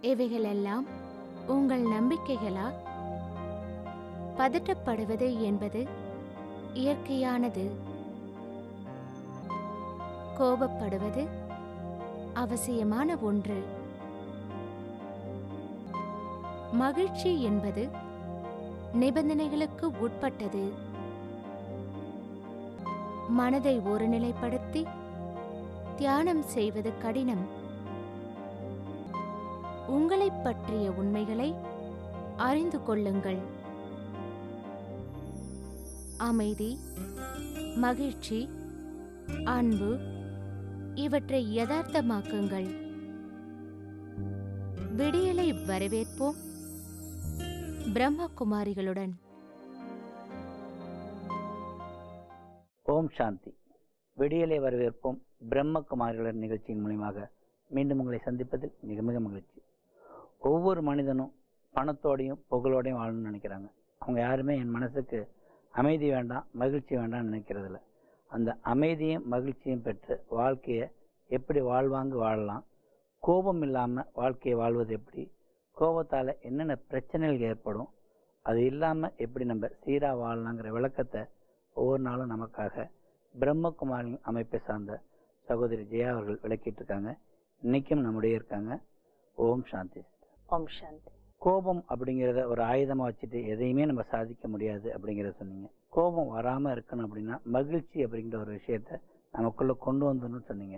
இவைகளெல்லாம் உங்கள் நம்பிக்கைகளா? பதட்டப்படுவது என்பது இயற்கையானது. கோபப்படுவது அவசியமான ஒன்று. மகிழ்ச்சி என்பது நிபந்தனைகளுக்கு உட்பட்டது. மனதை ஒருநிலைப்படுத்தி தியானம் செய்வது கடினம். உங்களைப் பற்றிய உண்மைகளை அறிந்து கொள்ளுங்கள். அமைதி, மகிழ்ச்சி, அன்பு இவற்றை யதார்த்தமாக்குங்கள். விடியலை வரவேற்போம் பிரம்மகுமாரிகளுடன். ஓம் சாந்தி. விடியலை வரவேற்போம் பிரம்மகுமாரிகளுடன் நிகழ்ச்சியின் மூலமாக மீண்டும் உங்களை சந்திப்பதில் மிக மிக மகிழ்ச்சி. ஒவ்வொரு மனிதனும் பணத்தோடையும் புகழோடையும் வாழணும்னு நினைக்கிறாங்க. அவங்க யாருமே என் மனசுக்கு அமைதி வேண்டாம், மகிழ்ச்சி வேண்டாம்னு நினைக்கிறதில்ல. அந்த அமைதியும் மகிழ்ச்சியும் பெற்று வாழ்க்கையை எப்படி வாழ்வாங்கு வாழலாம், கோபம் இல்லாமல் வாழ்க்கையை வாழ்வது எப்படி, கோபத்தால் என்னென்ன பிரச்சனைகள் ஏற்படும், அது இல்லாமல் எப்படி நம்ம சீராக வாழலாங்கிற விளக்கத்தை ஒவ்வொரு நாளும் நமக்காக பிரம்மகுமாரின் அமைப்பை சார்ந்த சகோதரி ஜெயா அவர்கள் விளக்கிட்டு இருக்காங்க. இன்னைக்கும் நம்முடைய இருக்காங்க. ஓம் சாந்தி. ஓம் சாந்தி. கோபம் அப்படிங்கிறத ஒரு ஆயுதமாக வச்சுட்டு எதையுமே நம்ம சாதிக்க முடியாது அப்படிங்கிறத சொன்னீங்க. கோபம் வராமல் இருக்கணும் அப்படின்னா மகிழ்ச்சி அப்படிங்கிற ஒரு விஷயத்த நமக்குள்ளே கொண்டு வந்துடணும்னு சொன்னீங்க.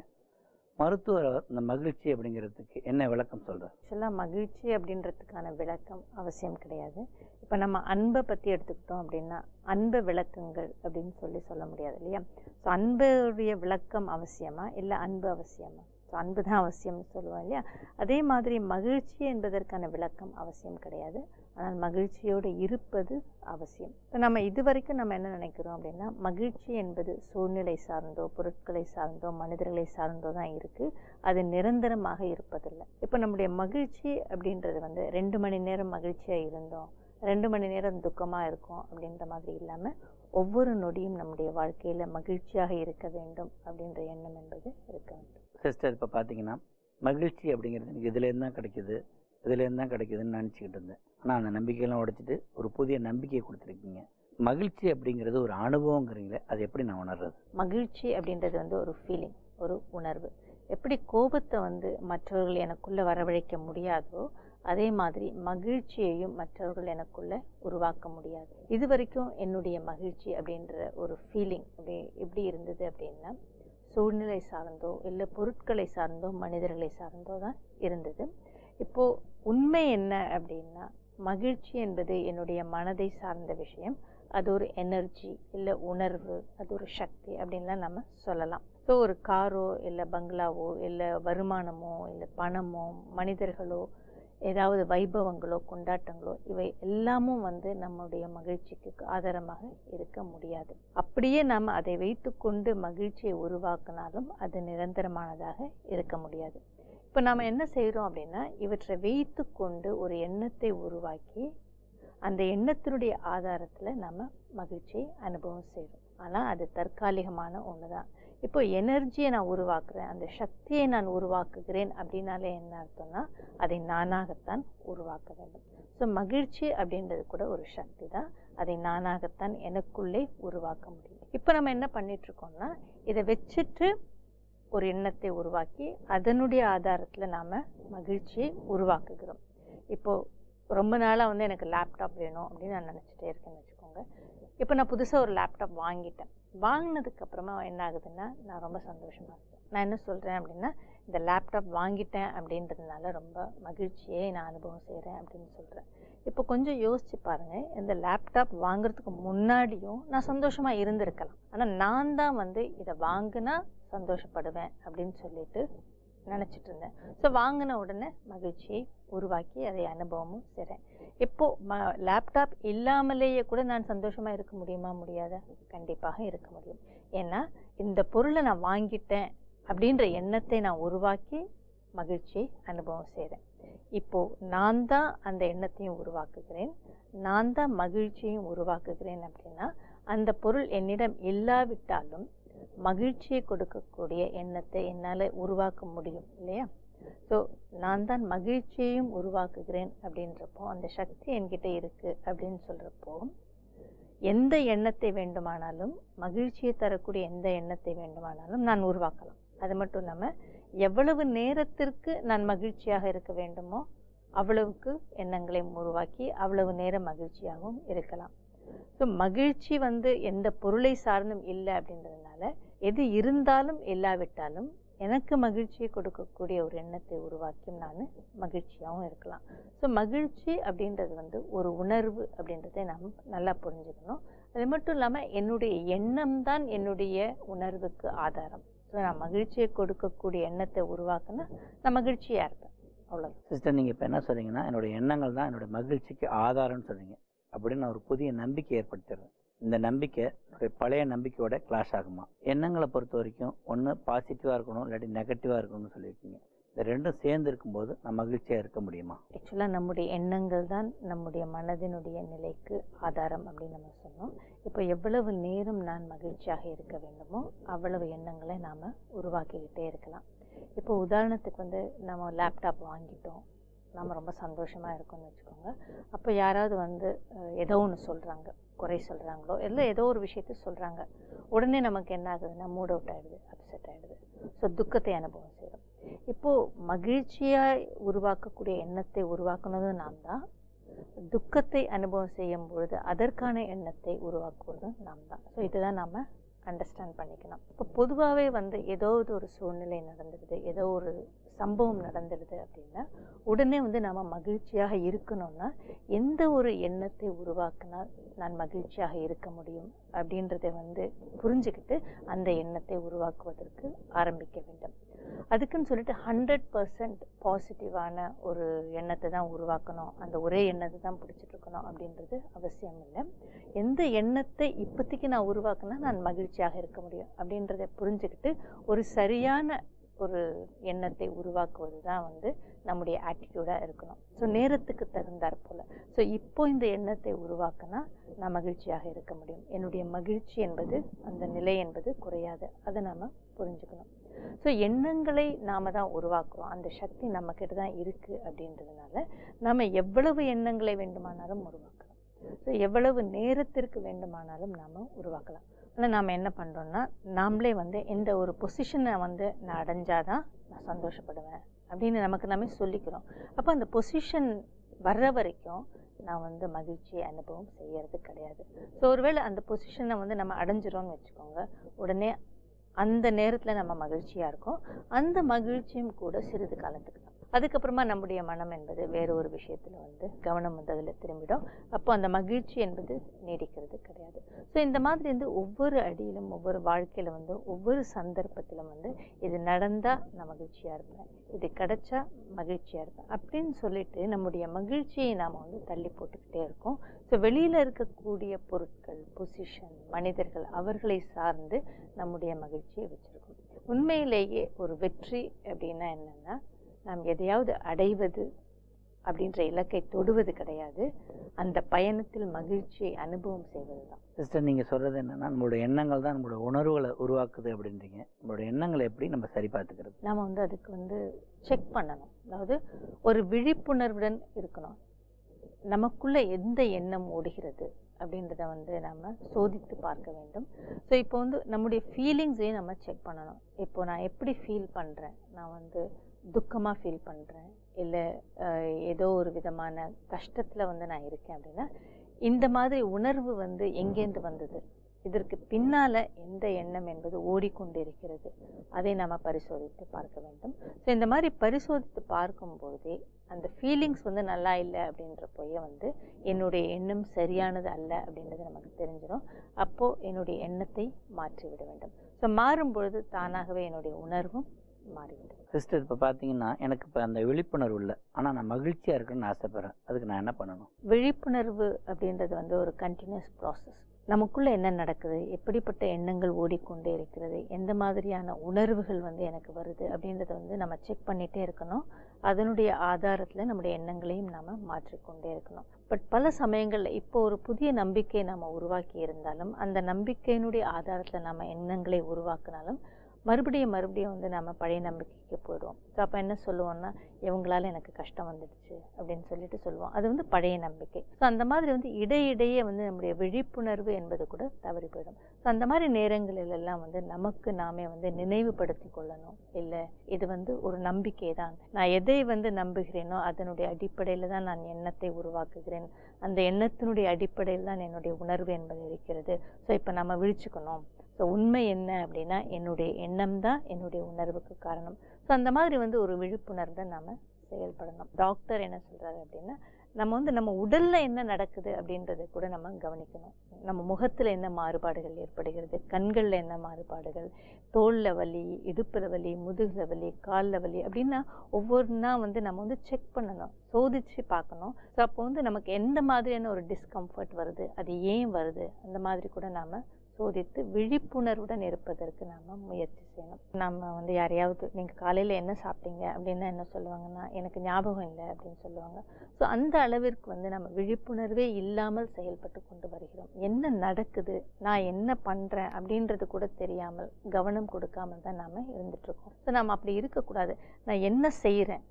மருத்துவர் இந்த மகிழ்ச்சி அப்படிங்கிறதுக்கு என்ன விளக்கம் சொல்கிறார்? ஆக்சுவலாக மகிழ்ச்சி அப்படின்றதுக்கான விளக்கம் அவசியம் கிடையாது. இப்போ நம்ம அன்பை பற்றி எடுத்துக்கிட்டோம் அப்படின்னா அன்பை விளக்குங்கள் அப்படின்னு சொல்ல முடியாது இல்லையா? ஸோ அன்புடைய விளக்கம் அவசியமா இல்லை அன்பு அவசியமா? ஸோ அன்பு தான் அவசியம்னு சொல்லுவோம் இல்லையா? அதே மாதிரி மகிழ்ச்சி என்பதற்கான விளக்கம் அவசியம் கிடையாது. ஆனால் மகிழ்ச்சியோடு இருப்பது அவசியம். இப்போ நம்ம இது வரைக்கும் நம்ம என்ன நினைக்கிறோம் அப்படின்னா மகிழ்ச்சி என்பது சூழ்நிலை சார்ந்தோ பொருட்களை சார்ந்தோ மனிதர்களை சார்ந்தோ தான் இருக்குது. அது நிரந்தரமாக இருப்பதில்லை. இப்போ நம்முடைய மகிழ்ச்சி அப்படின்றது 2 மணி நேரம் மகிழ்ச்சியாக இருந்தோம், 2 மணி நேரம் துக்கமாக இருக்கும் அப்படின்ற மாதிரி இல்லாமல் ஒவ்வொரு நொடியும் நம்முடைய வாழ்க்கையில் மகிழ்ச்சியாக இருக்க வேண்டும் அப்படின்ற எண்ணம் என்பது இருக்க வேண்டும். சிஸ்டர், இப்போ பார்த்தீங்கன்னா மகிழ்ச்சி அப்படிங்கிறது எனக்கு இதுலேருந்து தான் கிடைக்குது, இதுலேருந்து தான் கிடைக்குதுன்னு நினச்சிக்கிட்டு இருந்தேன். ஆனால் அந்த நம்பிக்கையெல்லாம் உடைச்சிட்டு ஒரு புதிய நம்பிக்கையை கொடுத்துருக்கீங்க. மகிழ்ச்சி அப்படிங்கிறது ஒரு அனுபவங்கிறீங்களே, அது எப்படி நான் உணர்றது? மகிழ்ச்சி அப்படின்றது ஒரு ஃபீலிங், ஒரு உணர்வு. எப்படி கோபத்தை மற்றவர்கள் எனக்குள்ளே வரவழைக்க முடியாதோ அதே மாதிரி மகிழ்ச்சியையும் மற்றவர்கள் எனக்குள்ளே உருவாக்க முடியாது. இது வரைக்கும் என்னுடைய மகிழ்ச்சி அப்படின்ற ஒரு ஃபீலிங் எப்படி இருந்தது அப்படின்னா சூழ்நிலை சார்ந்தோ இல்லை பொருட்களை சார்ந்தோ மனிதர்களை சார்ந்தோ தான் இருந்தது. இப்போது உண்மை என்ன அப்படின்னா மகிழ்ச்சி என்பது என்னுடைய மனதை சார்ந்த விஷயம். அது ஒரு எனர்ஜி இல்லை உணர்வு, அது ஒரு சக்தி அப்படின்லாம் நம்ம சொல்லலாம். ஸோ ஒரு காரோ இல்லை பங்களாவோ இல்லை வருமானமோ இல்லை பணமோ மனிதர்களோ ஏதாவது வைபவங்களோ கொண்டாட்டங்களோ இவை எல்லாமும் நம்முடைய மகிழ்ச்சிக்கு ஆதாரமாக இருக்க முடியாது. அப்படியே நாம் அதை வைத்து கொண்டு மகிழ்ச்சியை உருவாக்கினாலும் அது நிரந்தரமானதாக இருக்க முடியாது. இப்போ நாம் என்ன செய்கிறோம் அப்படின்னா இவற்றை வைத்து கொண்டு ஒரு எண்ணத்தை உருவாக்கி அந்த எண்ணத்தினுடைய ஆதாரத்தில் நம்ம மகிழ்ச்சியை அனுபவம் செய்கிறோம். ஆனால் அது தற்காலிகமான ஒன்று தான். இப்போ எனர்ஜியை நான் உருவாக்குறேன், அந்த சக்தியை நான் உருவாக்குகிறேன் அப்படின்னாலே என்ன அர்த்தம்னா அதை நானாகத்தான் உருவாக்க வேண்டும். ஸோ மகிழ்ச்சி அப்படின்றது கூட ஒரு சக்தி தான். அதை நானாகத்தான் எனக்குள்ளே உருவாக்க முடியும். இப்போ நம்ம என்ன பண்ணிகிட்ருக்கோம்னா இதை வச்சுட்டு ஒரு எண்ணத்தை உருவாக்கி அதனுடைய ஆதாரத்தில் நாம் மகிழ்ச்சியை உருவாக்குகிறோம். இப்போது ரொம்ப நாளாக எனக்கு லேப்டாப் வேணும் அப்படின்னு நான் நினச்சிட்டே இருக்கேன்னு வச்சுக்கோங்க. இப்போ நான் புதுசாக ஒரு லேப்டாப் வாங்கிட்டேன். வாங்கினதுக்கப்புறமா என்ன ஆகுதுன்னா நான் ரொம்ப சந்தோஷமாக இருக்கேன். நான் என்ன சொல்கிறேன் அப்படின்னா இந்த லேப்டாப் வாங்கிட்டேன் அப்படின்றதுனால ரொம்ப மகிழ்ச்சியை நான் அனுபவம் செய்கிறேன் அப்படின்னு சொல்கிறேன். இப்போ கொஞ்சம் யோசிச்சு பாருங்கள், இந்த லேப்டாப் வாங்குறதுக்கு முன்னாடியும் நான் சந்தோஷமாக இருந்திருக்கலாம். ஆனால் நான் தான் இதை வாங்கினா சந்தோஷப்படுவேன் அப்படின்னு சொல்லிட்டு நினச்சிட்டு இருந்தேன். ஸோ வாங்கின உடனே மகிழ்ச்சியை உருவாக்கி அதை அனுபவமும் செய்கிறேன். இப்போது லேப்டாப் இல்லாமலேயே கூட நான் சந்தோஷமாக இருக்க முடியுமா? முடியாத? கண்டிப்பாக இருக்க முடியும். ஏன்னா இந்த பொருளை நான் வாங்கிட்டேன் அப்படின்ற எண்ணத்தை நான் உருவாக்கி மகிழ்ச்சியை அனுபவம் செய்கிறேன். இப்போது நான் தான் அந்த எண்ணத்தையும் உருவாக்குகிறேன், நான் தான் மகிழ்ச்சியையும் உருவாக்குகிறேன். அப்படின்னா அந்த பொருள் என்னிடம் இல்லாவிட்டாலும் மகிழ்ச்சியை கொடுக்கக்கூடிய எண்ணத்தை என்னால் உருவாக்க முடியும் இல்லையா? ஸோ நான் தான் மகிழ்ச்சியையும் உருவாக்குகிறேன் அப்படின்றப்போ, அந்த சக்தி என்கிட்ட இருக்குது அப்படின்னு சொல்கிறப்போ, எந்த எண்ணத்தை வேண்டுமானாலும், மகிழ்ச்சியை தரக்கூடிய எந்த எண்ணத்தை வேண்டுமானாலும் நான் உருவாக்கலாம். அது மட்டும் இல்லாமல் எவ்வளவு நேரத்திற்கு நான் மகிழ்ச்சியாக இருக்க வேண்டுமோ அவ்வளவுக்கு எண்ணங்களை உருவாக்கி அவ்வளவு நேரம் மகிழ்ச்சியாகவும் இருக்கலாம். ஸோ மகிழ்ச்சி எந்த பொருளை சார்ந்தும் இல்லை அப்படின்றதுனால, எது இருந்தாலும் இல்லாவிட்டாலும் எனக்கு மகிழ்ச்சியை கொடுக்கக்கூடிய ஒரு எண்ணத்தை உருவாக்கியும் நான் மகிழ்ச்சியாகவும் இருக்கலாம். ஸோ மகிழ்ச்சி அப்படின்றது ஒரு உணர்வு அப்படின்றதை நாம் நல்லா புரிஞ்சுக்கணும். அது மட்டும் இல்லாமல் என்னுடைய எண்ணம் தான் என்னுடைய உணர்வுக்கு ஆதாரம். ஸோ நான் மகிழ்ச்சியை கொடுக்கக்கூடிய எண்ணத்தை உருவாக்குனா நான் மகிழ்ச்சியாக இருப்பேன். அவ்வளோ. சிஸ்டர், நீங்கள் இப்போ என்ன சொல்கிறீங்கன்னா, என்னுடைய எண்ணங்கள் தான் என்னுடைய மகிழ்ச்சிக்கு ஆதாரம்னு சொல்கிறீங்க. அப்படின்னு நான் ஒரு புதிய நம்பிக்கை ஏற்படுத்திடுறேன். இந்த நம்பிக்கை என்னுடைய பழைய நம்பிக்கையோட கிளாஷ் ஆகுமா? எண்ணங்களை பொறுத்த வரைக்கும் ஒன்று பாசிட்டிவாக இருக்கணும், இல்லாட்டி நெகட்டிவாக இருக்கணும்னு சொல்லியிருக்கீங்க. இந்த ரெண்டும் சேர்ந்து இருக்கும்போது நான் மகிழ்ச்சியாக இருக்க முடியுமா? ஆக்சுவலாக நம்முடைய எண்ணங்கள் தான் நம்முடைய மனதினுடைய நிலைக்கு ஆதாரம் அப்படின்னு நம்ம சொன்னோம். இப்போ எவ்வளவு நேரம் நான் மகிழ்ச்சியாக இருக்க வேண்டுமோ அவ்வளவு எண்ணங்களை நாம் உருவாக்கிக்கிட்டே இருக்கலாம். இப்போ உதாரணத்துக்கு நம்ம லேப்டாப் வாங்கிட்டோம், நம்ம ரொம்ப சந்தோஷமாக இருக்கோம்னு வச்சுக்கோங்க. அப்போ யாராவது ஏதோ ஒன்று சொல்கிறாங்க, குறை சொல்கிறாங்களோ இல்லை ஏதோ ஒரு விஷயத்த சொல்கிறாங்க, உடனே நமக்கு என்ன ஆகுதுன்னா மூட் அவுட் ஆகிடுது, அப்செட் ஆகிடுது. ஸோ துக்கத்தை அனுபவம் செய்கிறோம். இப்போது மகிழ்ச்சியாக உருவாக்கக்கூடிய எண்ணத்தை உருவாக்குனதும் நாம் தான், துக்கத்தை அனுபவம் செய்யும் பொழுது அதற்கான எண்ணத்தை உருவாக்குவதும் நாம் தான். ஸோ இதுதான் நாம் அண்டர்ஸ்டாண்ட் பண்ணிக்கணும். இப்போ பொதுவாகவே ஏதோ ஒரு சூழ்நிலை நடந்துடுது, ஏதோ ஒரு சம்பவம் நடந்துடுது அப்படின்னா உடனே நம்ம மகிழ்ச்சியாக இருக்கணும்னா எந்த ஒரு எண்ணத்தை உருவாக்குனா நான் மகிழ்ச்சியாக இருக்க முடியும் அப்படின்றத புரிஞ்சுக்கிட்டு அந்த எண்ணத்தை உருவாக்குவதற்கு ஆரம்பிக்க வேண்டும். அதுக்குன்னு சொல்லிட்டு 100% பாசிட்டிவான ஒரு எண்ணத்தை தான் உருவாக்கணும், அந்த ஒரே எண்ணத்தை தான் பிடிச்சிட்டு இருக்கணும் அப்படின்றது அவசியம் இல்லை. எந்த எண்ணத்தை இப்போதைக்கு நான் உருவாக்குனா நான் மகிழ்ச்சியாக இருக்க முடியும் அப்படின்றத புரிஞ்சுக்கிட்டு ஒரு சரியான ஒரு எண்ணத்தை உருவாக்குவது தான் நம்முடைய ஆட்டிடியூடாக இருக்கணும். ஸோ நேரத்துக்கு தகுந்தாற் போல். ஸோ இப்போ இந்த எண்ணத்தை உருவாக்கினா நான் மகிழ்ச்சியாக இருக்க முடியும், என்னுடைய மகிழ்ச்சி என்பது அந்த நிலை என்பது குறையாது. அதை நாம் புரிஞ்சுக்கணும். ஸோ எண்ணங்களை நாம் தான் உருவாக்குறோம், அந்த சக்தி நம்மக்கிட்ட தான் இருக்குது அப்படின்றதுனால நாம் எவ்வளவு எண்ணங்களை வேண்டுமானாலும் உருவாக்கலாம். ஸோ எவ்வளவு நேரத்திற்கு வேண்டுமானாலும் நாம் உருவாக்கலாம். ஆனால் நாம் என்ன பண்ணுறோன்னா, நாமளே எந்த ஒரு பொசிஷனை நான் அடைஞ்சாதான் நான் சந்தோஷப்படுவேன் அப்படின்னு நமக்கு நாமே சொல்லிக்கிறோம். அப்போ அந்த பொசிஷன் வர்ற வரைக்கும் நான் மகிழ்ச்சியை அனுபவம் செய்யறது கிடையாது. ஸோ ஒருவேளை அந்த பொசிஷனை நம்ம அடைஞ்சிரோன்னு வச்சுக்கோங்க, உடனே அந்த நேரத்தில் நம்ம மகிழ்ச்சியாக இருக்கோம். அந்த மகிழ்ச்சியும் கூட சிறிது காலத்துக்கு தான். அதுக்கப்புறமா நம்முடைய மனம் என்பது வேற ஒரு விஷயத்தில் கவனம் அதில் திரும்பிடும். அப்போ அந்த மகிழ்ச்சி என்பது நீடிக்கிறது கிடையாது. ஸோ இந்த மாதிரி ஒவ்வொரு அடியிலும் ஒவ்வொரு வாழ்க்கையில் ஒவ்வொரு சந்தர்ப்பத்திலும் இது நடந்தால் நான் மகிழ்ச்சியாக இருப்பேன், இது கிடைச்சா மகிழ்ச்சியாக இருப்பேன் அப்படின்னு சொல்லிட்டு நம்முடைய மகிழ்ச்சியை நாம் தள்ளி போட்டுக்கிட்டே இருக்கோம். ஸோ வெளியில் இருக்கக்கூடிய பொருட்கள், பொசிஷன், மனிதர்கள் அவர்களை சார்ந்து நம்முடைய மகிழ்ச்சியை வச்சுருக்கோம். உண்மையிலேயே ஒரு வெற்றி அப்படின்னா என்னென்னா, நாம் எதையாவது அடைவது அப்படின்ற இலக்கை தொடுவது கிடையாது, அந்த பயணத்தில் மகிழ்ச்சியை அனுபவம் செய்வது தான். சிஸ்டர், நீங்கள் சொல்கிறது என்னென்னா, நம்மளோட எண்ணங்கள் தான் நம்மளோட உணர்வுகளை உருவாக்குது அப்படின்றீங்க. நம்மளோட எண்ணங்களை எப்படி நம்ம சரி பார்த்துக்கிறது? நாம் அதுக்கு செக் பண்ணணும். அதாவது ஒரு விழிப்புணர்வுடன் இருக்கணும். நமக்குள்ள எந்த எண்ணம் ஓடுகிறது அப்படின்றத நம்ம சோதித்து பார்க்க வேண்டும். ஸோ இப்போ நம்முடைய ஃபீலிங்ஸையும் நம்ம செக் பண்ணணும். இப்போ நான் எப்படி ஃபீல் பண்ணுறேன், நான் துக்கமாக ஃபீல் பண்ணுறேன், இல்லை ஏதோ ஒரு விதமான கஷ்டத்தில் நான் இருக்கேன் அப்படின்னா, இந்த மாதிரி உணர்வு எங்கேருந்து வந்தது, இதற்கு பின்னால் எந்த எண்ணம் என்பது ஓடிக்கொண்டு இருக்கிறது, அதை நம்ம பரிசோதித்து பார்க்க வேண்டும். ஸோ இந்த மாதிரி பரிசோதித்து பார்க்கும்போதே அந்த ஃபீலிங்ஸ் நல்லா இல்லை அப்படின்றப்போயே என்னுடைய எண்ணம் சரியானது அல்ல அப்படின்றது நமக்கு தெரிஞ்சிடும். அப்போது என்னுடைய எண்ணத்தை மாற்றிவிட வேண்டும். ஸோ மாறும்பொழுது தானாகவே என்னுடைய உணர்வும் மாறிவிடும். சிஸ்டர், இப்போ பார்த்தீங்கன்னா எனக்கு இப்போ அந்த விழிப்புணர்வு இல்லை, ஆனால் நான் மகிழ்ச்சியாக இருக்கணும்னு ஆசைப்பட்றேன். அதுக்கு நான் என்ன பண்ணணும்? விழிப்புணர்வு அப்படின்றது ஒரு கண்டினியூஸ் ப்ராசஸ். நமக்குள்ளே என்ன நடக்குது, எப்படிப்பட்ட எண்ணங்கள் ஓடிக்கொண்டே இருக்கிறது, எந்த மாதிரியான உணர்வுகள் எனக்கு வருது அப்படின்றத நம்ம செக் பண்ணிகிட்டே இருக்கணும். அதனுடைய ஆதாரத்தில் நம்முடைய எண்ணங்களையும் நாம் மாற்றிக்கொண்டே இருக்கணும். பட் பல சமயங்களில் இப்போ ஒரு புதிய நம்பிக்கையை நம்ம உருவாக்கி இருந்தாலும், அந்த நம்பிக்கையினுடைய ஆதாரத்தில் நம்ம எண்ணங்களை உருவாக்கினாலும் மறுபடியும் மறுபடியும் வந்து நம்ம பழைய நம்பிக்கைக்கு போயிடுவோம். ஸோ அப்போ என்ன சொல்லுவோம்னா, இவங்களால எனக்கு கஷ்டம் வந்துடுச்சு அப்படின்னு சொல்லிட்டு சொல்லுவோம். அது வந்து பழைய நம்பிக்கை. ஸோ அந்த மாதிரி வந்து இடையிடையே வந்து நம்முடைய விழிப்புணர்வு என்பது கூட தவறி போயிடும். ஸோ அந்த மாதிரி நேரங்களிலெல்லாம் வந்து நமக்கு நாமே வந்து நினைவுபடுத்தி கொள்ளணும். இல்லை, இது வந்து ஒரு நம்பிக்கை தான். நான் எதை வந்து நம்புகிறேனோ அதனுடைய அடிப்படையில் தான் நான் எண்ணத்தை உருவாக்குகிறேன். அந்த எண்ணத்தினுடைய அடிப்படையில் தான் என்னுடைய உணர்வு என்பது இருக்கிறது. ஸோ இப்போ நம்ம விழிச்சுக்கணும். ஸோ உண்மை என்ன அப்படின்னா, என்னுடைய எண்ணம் தான் என்னுடைய உணர்வுக்கு காரணம். ஸோ அந்த மாதிரி வந்து ஒரு விழிப்புணர்வை நம்ம செயல்படணும். டாக்டர் என்ன சொல்கிறாரு அப்படின்னா, நம்ம வந்து நம்ம உடலில் என்ன நடக்குது அப்படின்றத கூட நம்ம கவனிக்கணும். நம்ம முகத்தில் என்ன மாறுபாடுகள் ஏற்படுகிறது, கண்களில் என்ன மாறுபாடுகள், தோளில் வலி, இடுப்பில் வலி, முதுகில் வலி, காலில் வலி அப்படின்னா ஒவ்வொன்றா வந்து நம்ம வந்து செக் பண்ணணும், சோதித்து பார்க்கணும். ஸோ அப்போ வந்து நமக்கு எந்த மாதிரியான ஒரு டிஸ்கம்ஃபர்ட் வருது, அது ஏன் வருது, அந்த மாதிரி கூட நாம் சோதித்து விழிப்புணர்வுடன் இருப்பதற்கு நாம் முயற்சி செய்யணும். நம்ம வந்து யாரையாவது நீங்கள் காலையில் என்ன சாப்பிட்டீங்க அப்படின்னா என்ன சொல்லுவாங்கன்னா, எனக்கு ஞாபகம் இல்லை அப்படின்னு சொல்லுவாங்க. ஸோ அந்த அளவிற்கு வந்து நம்ம விழிப்புணர்வே இல்லாமல் செயல்பட்டு கொண்டு வருகிறோம். என்ன நடக்குது, நான் என்ன பண்ணுறேன் அப்படின்றது கூட தெரியாமல், கவனம் கொடுக்காமல் தான் நாம் இருந்துகிட்ருக்கோம். ஸோ நம்ம அப்படி இருக்கக்கூடாது. நான் என்ன செய்கிறேன்,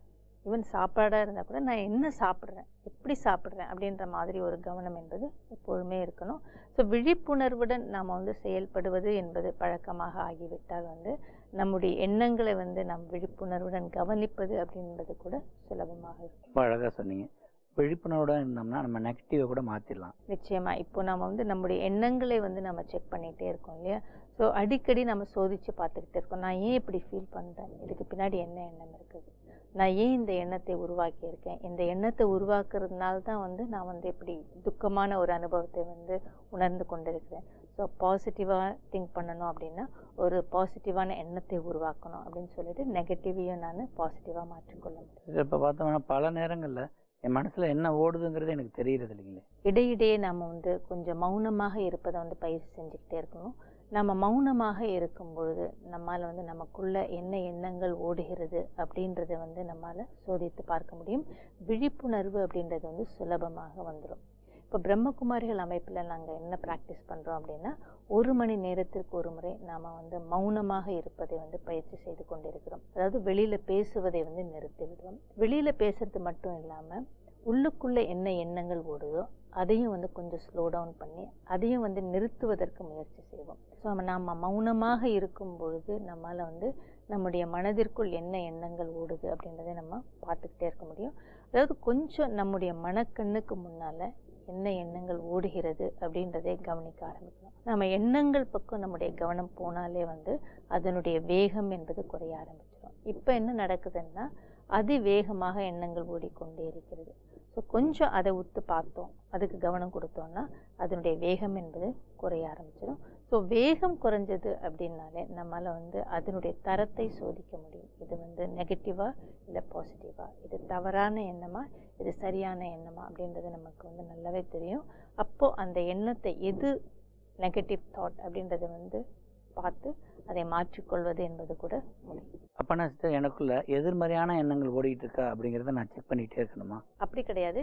ஈவன் சாப்பாடாக இருந்தால் கூட நான் என்ன சாப்பிட்றேன், எப்படி சாப்பிட்றேன் அப்படின்ற மாதிரி ஒரு கவனம் என்பது எப்பொழுதுமே இருக்கணும். ஸோ விழிப்புணர்வுடன் நாம் வந்து செயல்படுவது என்பது பழக்கமாக ஆகிவிட்டால் வந்து நம்முடைய எண்ணங்களை வந்து நம் விழிப்புணர்வுடன் கவனிப்பது அப்படின்றது கூட சுலபமாக இருக்கும். அழகாக சொன்னீங்க. விழிப்புணர்வுடன் இருந்தோம்னா நம்ம நெகட்டிவை கூட மாற்றிடலாம். நிச்சயமாக. இப்போ நம்ம வந்து நம்முடைய எண்ணங்களை வந்து நம்ம செக் பண்ணிகிட்டே இருக்கோம் இல்லையா? ஸோ அடிக்கடி நம்ம சோதித்து பார்த்துக்கிட்டே இருக்கோம். நான் ஏன் இப்படி ஃபீல் பண்ணுறேன், இதுக்கு பின்னாடி என்ன எண்ணம் இருக்குது, நான் ஏன் இந்த எண்ணத்தை உருவாக்கியிருக்கேன், இந்த எண்ணத்தை உருவாக்குறதுனால தான் வந்து நான் வந்து இப்படி துக்கமான ஒரு அனுபவத்தை வந்து உணர்ந்து கொண்டிருக்கிறேன். ஸோ பாசிட்டிவாக திங்க் பண்ணணும் அப்படின்னா ஒரு பாசிட்டிவான எண்ணத்தை உருவாக்கணும் அப்படின்னு சொல்லிட்டு நெகட்டிவையும் நான் பாசிட்டிவாக மாற்றிக்கொள்ள முடியும். இப்போ பார்த்தோம்னா பல நேரங்களில் என் மனசில் என்ன ஓடுதுங்கிறது எனக்கு தெரியறது இல்லைங்களே. இடையிடையே நம்ம வந்து கொஞ்சம் மௌனமாக இருப்பதை வந்து பயிற்சி செஞ்சுக்கிட்டே இருக்கணும். நம்ம மௌனமாக இருக்கும் பொழுது நம்மால் வந்து நமக்குள்ள என்ன எண்ணங்கள் ஓடுகிறது அப்படின்றத வந்து நம்மால் சோதித்து பார்க்க முடியும். விழிப்புணர்வு அப்படின்றது வந்து சுலபமாக வந்துடும். இப்போ பிரம்மகுமாரிகள் அமைப்பில் நாங்கள் என்ன ப்ராக்டிஸ் பண்ணுறோம் அப்படின்னா, 1 மணி நேரத்திற்கு ஒரு முறை நாம் வந்து மௌனமாக இருப்பதை வந்து பயிற்சி செய்து கொண்டிருக்கிறோம். அதாவது வெளியில் பேசுவதை வந்து நிறுத்தி விடுவோம். வெளியில் பேசுறது மட்டும் இல்லாமல் உள்ளுக்குள்ளே என்ன எண்ணங்கள் ஓடுதோ அதையும் வந்து கொஞ்சம் ஸ்லோ டவுன் பண்ணி அதையும் வந்து நிறுத்துவதற்கு முயற்சி செய்வோம். ஸோ நம்ம மௌனமாக இருக்கும் பொழுது நம்மால் வந்து நம்முடைய மனதிற்குள் என்ன எண்ணங்கள் ஓடுது அப்படின்றத நம்ம பார்த்துக்கிட்டே இருக்க முடியும். அதாவது கொஞ்சம் நம்முடைய மனக்கண்ணுக்கு முன்னால் என்ன எண்ணங்கள் ஓடுகிறது அப்படின்றதை கவனிக்க ஆரம்பிக்கணும். நம்ம எண்ணங்கள் பக்கம் நம்முடைய கவனம் போனாலே வந்து அதனுடைய வேகம் என்பது குறைய ஆரம்பிச்சிடும். இப்போ என்ன நடக்குதுன்னா, அதிவேகமாக எண்ணங்கள் ஓடிக்கொண்டே இருக்கிறது. ஸோ கொஞ்சம் அதை உத்து பார்த்தோம், அதுக்கு கவனம் கொடுத்தோம்னா அதனுடைய வேகம் என்பது குறைய ஆரம்பிச்சிடும். ஸோ வேகம் குறைஞ்சது அப்படின்னாலே நம்மளால் வந்து அதனுடைய தரத்தை சோதிக்க முடியும். இது வந்து நெகட்டிவா இல்லை பாசிட்டிவா, இது தவறான எண்ணமா, இது சரியான எண்ணமா அப்படின்றது நமக்கு வந்து நல்லாவே தெரியும். அப்போது அந்த எண்ணத்தை எது நெகட்டிவ் தாட் அப்படின்றத வந்து பார்த்து அதை மாற்றிக்கொள்வது என்பது கூட முடியும். அப்போனா சிஸ்டர், எனக்குள்ள எதிர்மறையான எண்ணங்கள் ஓடிட்டு இருக்கா அப்படிங்கிறத நான் செக் பண்ணிகிட்டே இருக்கணுமா? அப்படி கிடையாது.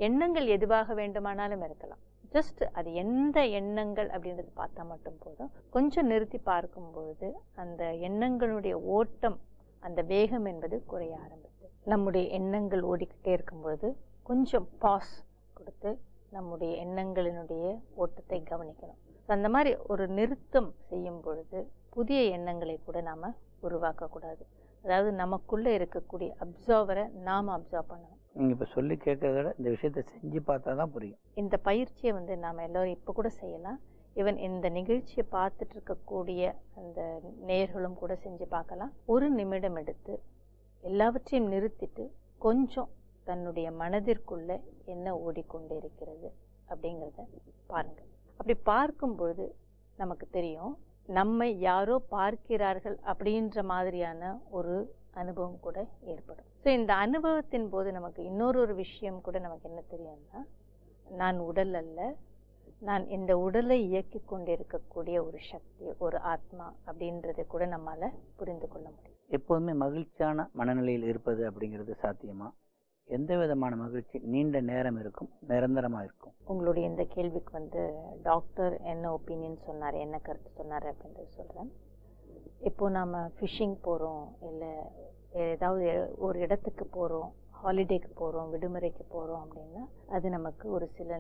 எண்ணங்கள் எதுவாக வேண்டுமானாலும் இருக்கலாம். ஜஸ்ட் அது எந்த எண்ணங்கள் அப்படின்றது பார்த்தா மட்டும் போதும். கொஞ்சம் நிறுத்தி பார்க்கும் பொழுது அந்த எண்ணங்களுடைய ஓட்டம், அந்த வேகம் என்பது குறைய ஆரம்பிச்சு. நம்முடைய எண்ணங்கள் ஓடிக்கிட்டே இருக்கும் பொழுது கொஞ்சம் பாஸ் கொடுத்து நம்முடைய எண்ணங்களினுடைய ஓட்டத்தை கவனிக்கணும். அந்த மாதிரி ஒரு நிறுத்தம் செய்யும் பொழுது புதிய எண்ணங்களை கூட நாம் உருவாக்கக்கூடாது. அதாவது நமக்குள்ளே இருக்கக்கூடிய அப்சர்வரை நாம் அப்சர்வ் பண்ணணும். நீங்கள் இப்போ சொல்லி கேட்கறத விட இந்த விஷயத்தை செஞ்சு பார்த்தா தான் புரியும். இந்த பயிற்சியை வந்து நாம் எல்லோரும் இப்போ கூட செய்யலாம். ஈவன் இந்த நிகழ்ச்சியை பார்த்துட்டு இருக்கக்கூடிய அந்த நேயர்களும் கூட செஞ்சு பார்க்கலாம். 1 நிமிடம் எடுத்து எல்லாவற்றையும் நிறுத்திட்டு கொஞ்சம் தன்னுடைய மனதிற்குள்ளே என்ன ஓடிக்கொண்டே இருக்கிறது அப்படிங்கிறத பாருங்கள். அப்படி பார்க்கும் பொழுது நமக்கு தெரியும், நம்மை யாரோ பார்க்கிறார்கள் அப்படின்ற மாதிரியான ஒரு அனுபவம் கூட ஏற்படும். ஸோ இந்த அனுபவத்தின் போது நமக்கு இன்னொரு விஷயம் கூட நமக்கு என்ன தெரியும்னா, நான் உடல் அல்ல, நான் இந்த உடலை இயக்கி கொண்டிருக்கக்கூடிய ஒரு சக்தி, ஒரு ஆத்மா அப்படின்றத கூட நம்மால் புரிந்து கொள்ள முடியும். எப்போதுமே மகிழ்ச்சியான மனநிலையில் இருப்பது அப்படிங்கிறது சாத்தியமா? எந்த விதமான மகிழ்ச்சி நீண்ட நேரம் இருக்கும், நிரந்தரமாக இருக்கும்? உங்களுடைய இந்த கேள்விக்கு வந்து டாக்டர் என்ன ஒப்பீனியன் சொன்னார், என்ன கருத்து சொன்னார் அப்படின்றது சொல்கிறேன். இப்போ நாம் ஃபிஷ்ஷிங் போகிறோம், இல்லை ஏதாவது ஒரு இடத்துக்கு போகிறோம், ஹாலிடேக்கு போகிறோம், விடுமுறைக்கு போகிறோம் அப்படின்னா அது நமக்கு ஒரு சில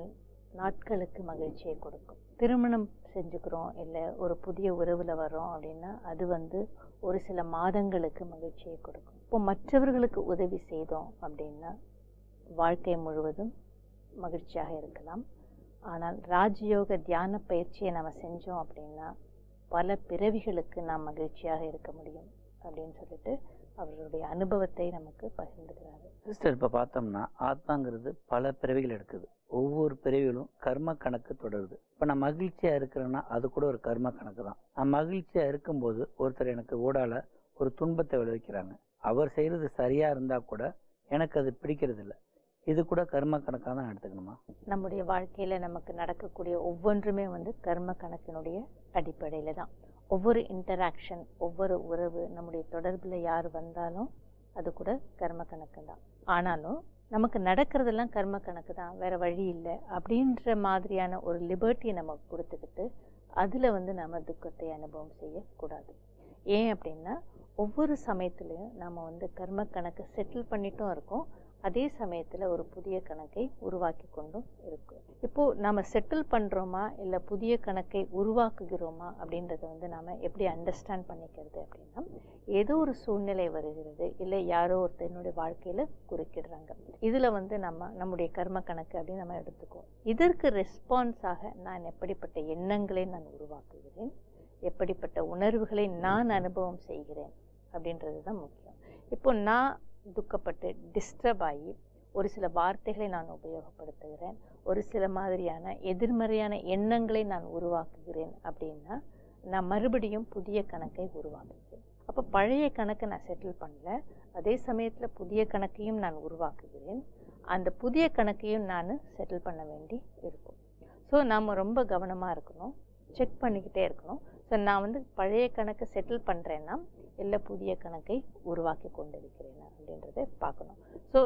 நாட்களுக்கு மகிழ்ச்சியை கொடுக்கும். திருமணம் செஞ்சுக்கிறோம், இல்லை ஒரு புதிய உறவில் வர்றோம் அப்படின்னா அது வந்து ஒரு சில மாதங்களுக்கு மகிழ்ச்சியை கொடுக்கும். இப்போ மற்றவர்களுக்கு உதவி செய்தோம் அப்படின்னா வாழ்க்கை முழுவதும் மகிழ்ச்சியாக இருக்கலாம். ஆனால் ராஜயோக தியான பயிற்சியை நம்ம செஞ்சோம் அப்படின்னா பல பிறவிகளுக்கு நாம் மகிழ்ச்சியாக இருக்க முடியும் அப்படின்னு சொல்லிட்டு அவர்களுடைய அனுபவத்தை நமக்கு பகிர்ந்துக்கிறாரு. சிஸ்டர், இப்போ பார்த்தோம்னா ஆத்மாங்கிறது பல பிறவிகள் எடுக்குது. ஒவ்வொரு பிறவிகளும் கர்ம கணக்கு தொடருது. இப்போ நான் மகிழ்ச்சியாக இருக்கிறேன்னா அது கூட ஒரு கர்ம கணக்கு தான். நான் மகிழ்ச்சியாக இருக்கும்போது ஒருத்தர் எனக்கு ஊடால ஒரு துன்பத்தை விளைவிக்கிறாங்க. அவர் செய்கிறது சரியாக இருந்தால் கூட எனக்கு அது பிடிக்கிறது இல்லை. இது கூட கர்ம கணக்காக தான் எடுத்துக்கணுமா? நம்முடைய வாழ்க்கையில் நமக்கு நடக்கக்கூடிய ஒவ்வொன்றுமே வந்து கர்ம கணக்கினுடைய அடிப்படையில் தான். ஒவ்வொரு இன்டராக்ஷன், ஒவ்வொரு உறவு, நம்முடைய தொடர்பில் யார் வந்தாலும் அது கூட கர்ம கணக்கு தான். ஆனாலும் நமக்கு நடக்கிறதெல்லாம் கர்ம கணக்கு தான், வேறு வழி இல்லை அப்படின்ற மாதிரியான ஒரு லிபர்ட்டியை நமக்கு கொடுத்துக்கிட்டு அதில் வந்து நம்ம துக்கத்தை அனுபவம் செய்யக்கூடாது. ஏன் அப்படின்னா ஒவ்வொரு சமயத்துலையும் நம்ம வந்து கர்ம கணக்கு செட்டில் பண்ணிட்டும் இருக்கோம், அதே சமயத்தில் ஒரு புதிய கணக்கை உருவாக்கி கொண்டும் இருக்கும். இப்போது நம்ம செட்டில் பண்ணுறோமா இல்லை புதிய கணக்கை உருவாக்குகிறோமா அப்படின்றத வந்து நாம் எப்படி அண்டர்ஸ்டாண்ட் பண்ணிக்கிறது அப்படின்னா, ஏதோ ஒரு சூழ்நிலை வருகிறது, இல்லை யாரோ ஒருத்தனுடைய வாழ்க்கையில் குறுக்கிடுறாங்க, இதில் வந்து நம்முடைய கர்ம கணக்கு அப்படின்னு நம்ம எடுத்துக்குவோம். இதற்கு ரெஸ்பான்ஸாக நான் எப்படிப்பட்ட எண்ணங்களை நான் உருவாக்குகிறேன், எப்படிப்பட்ட உணர்வுகளை நான் அனுபவம் செய்கிறேன் அப்படின்றது தான் முக்கியம். இப்போ நான் துக்கப்பட்டு டிஸ்டர்ப் ஆகி ஒரு சில வார்த்தைகளை நான் உபயோகப்படுத்துகிறேன், ஒரு சில மாதிரியான எதிர்மறையான எண்ணங்களை நான் உருவாக்குகிறேன் அப்படின்னா நான் மறுபடியும் புதிய கணக்கை உருவாக்குகிறேன். அப்போ பழைய கணக்கை நான் செட்டில் பண்ணல, அதே சமயத்தில் புதிய கணக்கையும் நான் உருவாக்குகிறேன். அந்த புதிய கணக்கையும் நான் செட்டில் பண்ண வேண்டி இருக்கும். ஸோ நாம் ரொம்ப கவனமாக இருக்கணும், செக் பண்ணிக்கிட்டே இருக்கணும். ஸோ நான் வந்து பழைய கணக்கை செட்டில் பண்ணுறேன்னா இல்லை புதிய கணக்கை உருவாக்கி கொண்டிருக்கிறேன் அப்படின்றத பார்க்கணும். ஸோ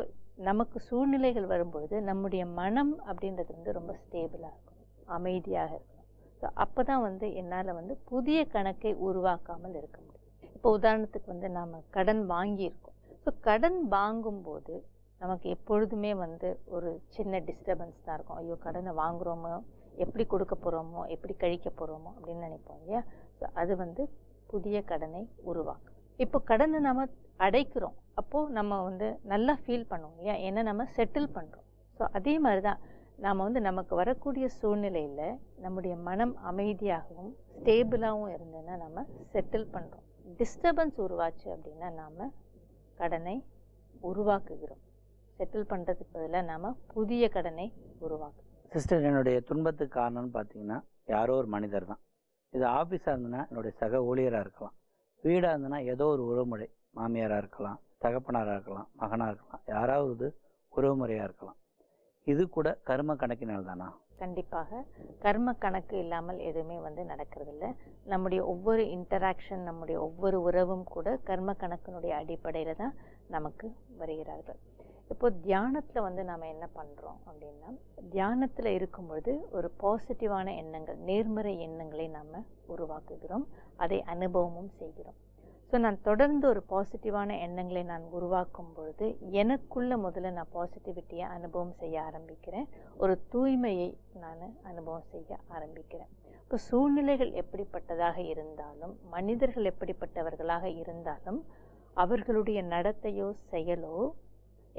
நமக்கு சூழ்நிலைகள் வரும்பொழுது நம்முடைய மனம் அப்படின்றது வந்து ரொம்ப ஸ்டேபிளாக இருக்கணும், அமைதியாக இருக்கணும். ஸோ அப்போ தான் வந்து என்னால் வந்து புதிய கணக்கை உருவாக்காமல் இருக்க முடியும். இப்போ உதாரணத்துக்கு வந்து நாம் கடன் வாங்கியிருக்கோம். ஸோ கடன் வாங்கும்போது நமக்கு எப்பொழுதுமே வந்து ஒரு சின்ன டிஸ்டர்பன்ஸ் தான் இருக்கும். ஐயோ கடனை வாங்குகிறோமோ, எப்படி கொடுக்க போகிறோமோ, எப்படி கழிக்க போகிறோமோ அப்படின்னு நினைப்போம் இல்லையா? ஸோ அது வந்து புதிய கடனை உருவாக்கும். இப்போ கடனை நம்ம அடைக்கிறோம், அப்போது நம்ம வந்து நல்லா ஃபீல் பண்ணுவோம் இல்லையா, ஏன்னா நம்ம செட்டில் பண்ணுறோம். ஸோ அதே மாதிரி தான் நாம் வந்து நமக்கு வரக்கூடிய சூழ்நிலையில் நம்முடைய மனம் அமைதியாகவும் ஸ்டேபிளாகவும் இருந்ததுன்னா நம்ம செட்டில் பண்ணுறோம். டிஸ்டர்பன்ஸ் உருவாச்சு அப்படின்னா நாம் கடனை உருவாக்குகிறோம். செட்டில் பண்ணுறதுக்கு பதிலாக நாம் புதிய கடனை உருவாக்குகிறோம். சிஸ்டர், என்னுடைய துன்பத்துக்கு காரணம்னு பார்த்தீங்கன்னா யாரோ ஒரு மனிதர் தான். இது ஆஃபீஸாக இருந்ததுன்னா என்னுடைய சக ஊழியராக இருக்கலாம், வீடாக இருந்ததுன்னா ஏதோ ஒரு உறவுமுறை, மாமியாராக இருக்கலாம், தகப்பனாராக இருக்கலாம், மகனாக இருக்கலாம், யாராவது உறவுமுறையாக இருக்கலாம். இது கூட கர்ம கணக்கினால் தானா? கண்டிப்பாக கர்ம கணக்கு இல்லாமல் எதுவுமே வந்து நடக்கிறதில்ல. நம்முடைய ஒவ்வொரு இன்டராக்ஷன், நம்முடைய ஒவ்வொரு உறவும் கூட கர்ம கணக்கினுடைய அடிப்படையில் தான் நமக்கு வருகிறார்கள். இப்போ தியானத்தில் வந்து நாம் என்ன பண்ணுறோம் அப்படின்னா, தியானத்தில் இருக்கும்பொழுது ஒரு பாசிட்டிவான எண்ணங்கள், நேர்மறை எண்ணங்களை நாம் உருவாக்குகிறோம், அதை அனுபவமும் செய்கிறோம். ஸோ நான் தொடர்ந்து ஒரு பாசிட்டிவான எண்ணங்களை நான் உருவாக்கும் பொழுது எனக்குள்ள முதல்ல நான் பாசிட்டிவிட்டியை அனுபவம் செய்ய ஆரம்பிக்கிறேன், ஒரு தூய்மையை நான் அனுபவம் செய்ய ஆரம்பிக்கிறேன். இப்போ சூழ்நிலைகள் எப்படிப்பட்டதாக இருந்தாலும், மனிதர்கள் எப்படிப்பட்டவர்களாக இருந்தாலும், அவர்களுடைய நடத்தையோ செயலோ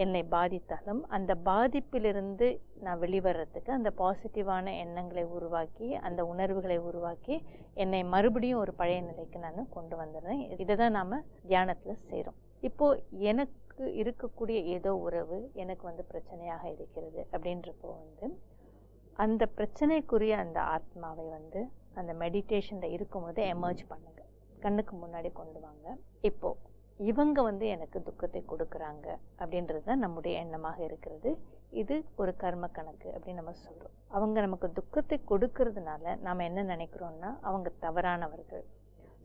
என்னை பாதித்தாலும் அந்த பாதிப்பிலிருந்து நான் வெளிவரத்துக்கு அந்த பாசிட்டிவான எண்ணங்களை உருவாக்கி, அந்த உணர்வுகளை உருவாக்கி என்னை மறுபடியும் ஒரு பழைய நிலைக்கு நான் கொண்டு வந்துடுறேன். இதை தான் நாம் தியானத்தில் செய்கிறோம். இப்போது எனக்கு இருக்கக்கூடிய ஏதோ உறவு எனக்கு வந்து பிரச்சனையாக இருக்கிறது அப்படின்றப்போ வந்து அந்த பிரச்சனைக்குரிய அந்த ஆத்மாவை வந்து அந்த மெடிடேஷனில் இருக்கும்போது எமர்ஜ் பண்ணுங்க, கண்ணுக்கு முன்னாடி கொண்டு வாங்க. இப்போது இவங்க வந்து எனக்கு துக்கத்தை கொடுக்குறாங்க அப்படின்றது தான் நம்முடைய எண்ணமாக இருக்கிறது. இது ஒரு கர்ம கணக்கு அப்படின்னு நம்ம சொல்கிறோம். அவங்க நமக்கு துக்கத்தை கொடுக்கறதுனால நாம் என்ன நினைக்கிறோம்னா அவங்க தவறானவர்கள்.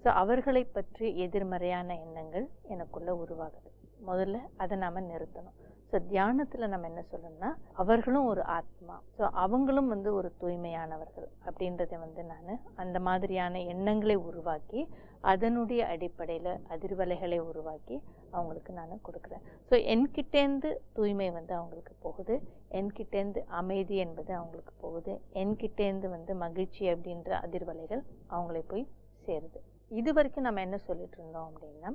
ஸோ அவர்களை பற்றி எதிர்மறையான எண்ணங்கள் எனக்குள்ளே உருவாகுது. முதல்ல அதை நாம் நிறுத்தணும். ஸோ தியானத்தில் நம்ம என்ன சொல்லணும்னா, அவர்களும் ஒரு ஆத்மா, ஸோ அவங்களும் வந்து ஒரு தூய்மையானவர்கள் அப்படின்றத வந்து நான் அந்த மாதிரியான எண்ணங்களை உருவாக்கி அதனுடைய அடிப்படையில் அதிர்வலைகளை உருவாக்கி அவங்களுக்கு நான் கொடுக்குறேன். ஸோ என்கிட்டேருந்து தூய்மை வந்து அவங்களுக்கு போகுது, என்கிட்டேருந்து அமைதி என்பது அவங்களுக்கு போகுது, என்கிட்டேருந்து வந்து மகிழ்ச்சி அப்படின்ற அதிர்வலைகள் அவங்களே போய் சேருது. இது வரைக்கும் நம்ம என்ன சொல்லிட்டு இருந்தோம் அப்படின்னா,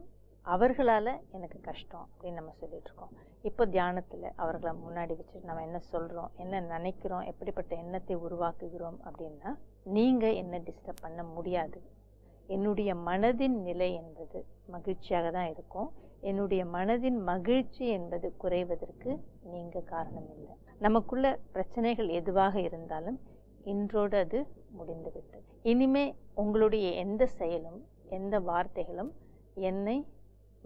அவர்களால் எனக்கு கஷ்டம் அப்படின்னு நம்ம சொல்லிட்டு இருக்கோம். இப்போ தியானத்தில் அவர்களை முன்னாடி வச்சுட்டு நம்ம என்ன சொல்கிறோம், என்ன நினைக்கிறோம், எப்படிப்பட்ட எண்ணத்தை உருவாக்குகிறோம் அப்படின்னா, நீங்கள் என்ன டிஸ்டர்ப் பண்ண முடியாது. என்னுடைய மனதின் நிலை என்பது மகிழ்ச்சியாக தான் இருக்கும். என்னுடைய மனதின் மகிழ்ச்சி என்பது குறைவதற்கு நீங்கள் காரணம் இல்லை. நமக்குள்ள பிரச்சனைகள் எதுவாக இருந்தாலும் இன்றோடு அது முடிந்துவிட்டது. இனிமே உங்களுடைய எந்த செயலும் எந்த வார்த்தைகளும் என்னை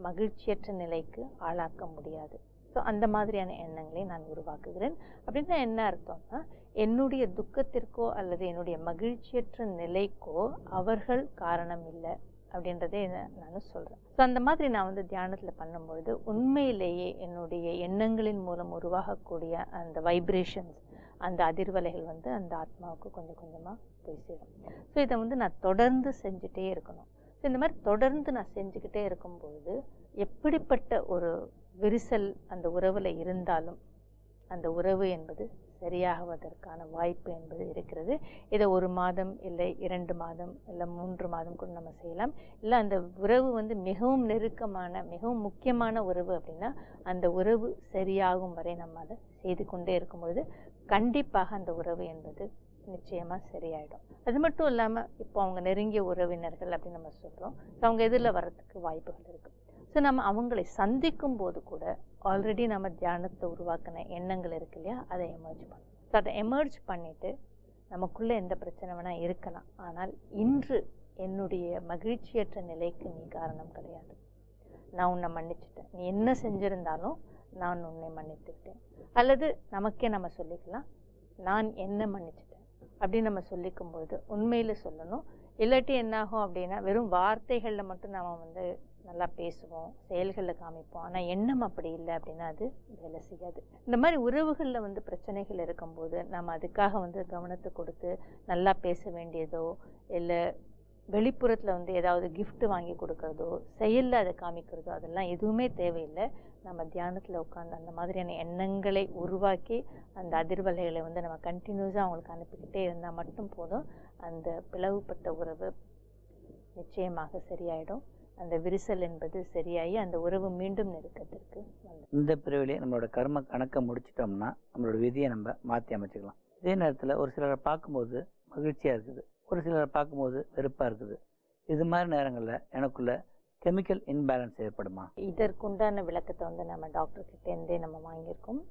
மகிழ்ச்சியற்ற நிலைக்கு ஆளாக்க முடியாது. ஸோ அந்த மாதிரியான எண்ணங்களை நான் உருவாக்குகிறேன். அப்படின்னா என்ன அர்த்தம்னா, என்னுடைய துக்கத்திற்கோ அல்லது என்னுடைய மகிழ்ச்சியற்ற நிலைக்கோ அவர்கள் காரணம் இல்லை அப்படின்றதே நான் சொல்கிறேன். ஸோ அந்த மாதிரி நான் வந்து தியானத்தில் பண்ணும்பொழுது உண்மையிலேயே என்னுடைய எண்ணங்களின் மூலம் உருவாகக்கூடிய அந்த வைப்ரேஷன்ஸ், அந்த அதிர்வலைகள் வந்து அந்த ஆத்மாவுக்கு கொஞ்சம் கொஞ்சமாக போய் சேரும். ஸோ இதை வந்து நான் தொடர்ந்து செஞ்சுட்டே இருக்கணும். ஸோ இந்த மாதிரி தொடர்ந்து நான் செஞ்சுக்கிட்டே இருக்கும்பொழுது எப்படிப்பட்ட ஒரு விரிசல் அந்த உறவில் இருந்தாலும் அந்த உறவு என்பது சரியாகுவதற்கான வாய்ப்பு என்பது இருக்கிறது. இதை 1 மாதம் இல்லை 2 மாதம் இல்லை 3 மாதம் கூட நம்ம செய்யலாம். இல்லை அந்த உறவு வந்து மிகவும் நெருக்கமான மிகவும் முக்கியமான உறவு அப்படின்னா அந்த உறவு சரியாகும் வரை நம்ம அதை செய்து கொண்டே இருக்கும் பொழுது கண்டிப்பாக அந்த உறவு என்பது நிச்சயமாக சரியாயிடும். அது மட்டும் இல்லாமல் இப்போ அவங்க நெருங்கிய உறவினர்கள் அப்படின்னு நம்ம சொல்கிறோம். ஸோ அவங்க எதிரில் வர்றதுக்கு வாய்ப்புகள் இருக்குது. ஸோ நம்ம அவங்களை சந்திக்கும் போது கூட ஆல்ரெடி நம்ம தியானத்தை உருவாக்கின எண்ணங்கள் இருக்கு இல்லையா, அதை எமர்ஜ் பண்ணணும். ஸோ அதை எமர்ஜ் பண்ணிவிட்டு நமக்குள்ளே எந்த பிரச்சனை வேணால் இருக்கலாம், ஆனால் இன்று என்னுடைய மகிழ்ச்சியற்ற நிலைக்கு நீ காரணம் கிடையாது. நான் உன்னை மன்னிச்சிட்டேன். நீ என்ன செஞ்சுருந்தாலும் நான் உன்னை மன்னித்துக்கிட்டேன். அல்லது நமக்கே நம்ம சொல்லிக்கலாம், நான் என்ன மன்னிச்சிட்டேன் அப்படின்னு நம்ம சொல்லிக்கும்பொழுது உண்மையில் சொல்லணும். இல்லாட்டி என்னாகும் அப்படின்னா வெறும் வார்த்தைகளில் மட்டும் நம்ம வந்து நல்லா பேசுவோம், செயல்களில் காமிப்போம், ஆனால் எண்ணம் அப்படி இல்லை அப்படின்னா அது வேலை செய்யாது. இந்த மாதிரி உறவுகளில் வந்து பிரச்சனைகள் இருக்கும்போது நம்ம அதுக்காக வந்து கவனத்தை கொடுத்து நல்லா பேச வேண்டியதோ இல்லை வெளிப்புறத்தில் வந்து ஏதாவது கிஃப்ட் வாங்கி கொடுக்கறதோ செயலில் அதை காமிக்கிறதோ அதெல்லாம் எதுவுமே தேவையில்லை. நம்ம தியானத்தில் உட்காந்து அந்த மாதிரியான எண்ணங்களை உருவாக்கி அந்த அதிர்வலைகளை வந்து நம்ம கண்டினியூஸாக அவங்களுக்கு அனுப்பிக்கிட்டே இருந்தால் மட்டும் போதும். அந்த பிளவுபட்ட உறவு நிச்சயமாக சரியாயிடும். அந்த விரிசல் என்பது சரியாகி அந்த உறவு மீண்டும் நெருக்கத்திற்கு வந்து இந்த பிரிவிலே நம்மளோட கர்ம கணக்கை முடிச்சிட்டோம்னா நம்மளோட விதியை நம்ம மாற்றி அமைச்சிக்கலாம். இதே நேரத்தில் ஒரு சிலரை பார்க்கும்போது மகிழ்ச்சியாக இருக்குது, ஒரு சிலரை பார்க்கும்போது வெறுப்பாக இருக்குது. இது மாதிரி நேரங்களில் எனக்குள்ள கெமிக்கல் இன்பேலன்ஸ் ஏற்படுமா? இதற்குண்டான விளக்கத்தை வந்து நம்ம டாக்டர்கிட்டேருந்தே நம்ம வாங்கியிருக்கோம்.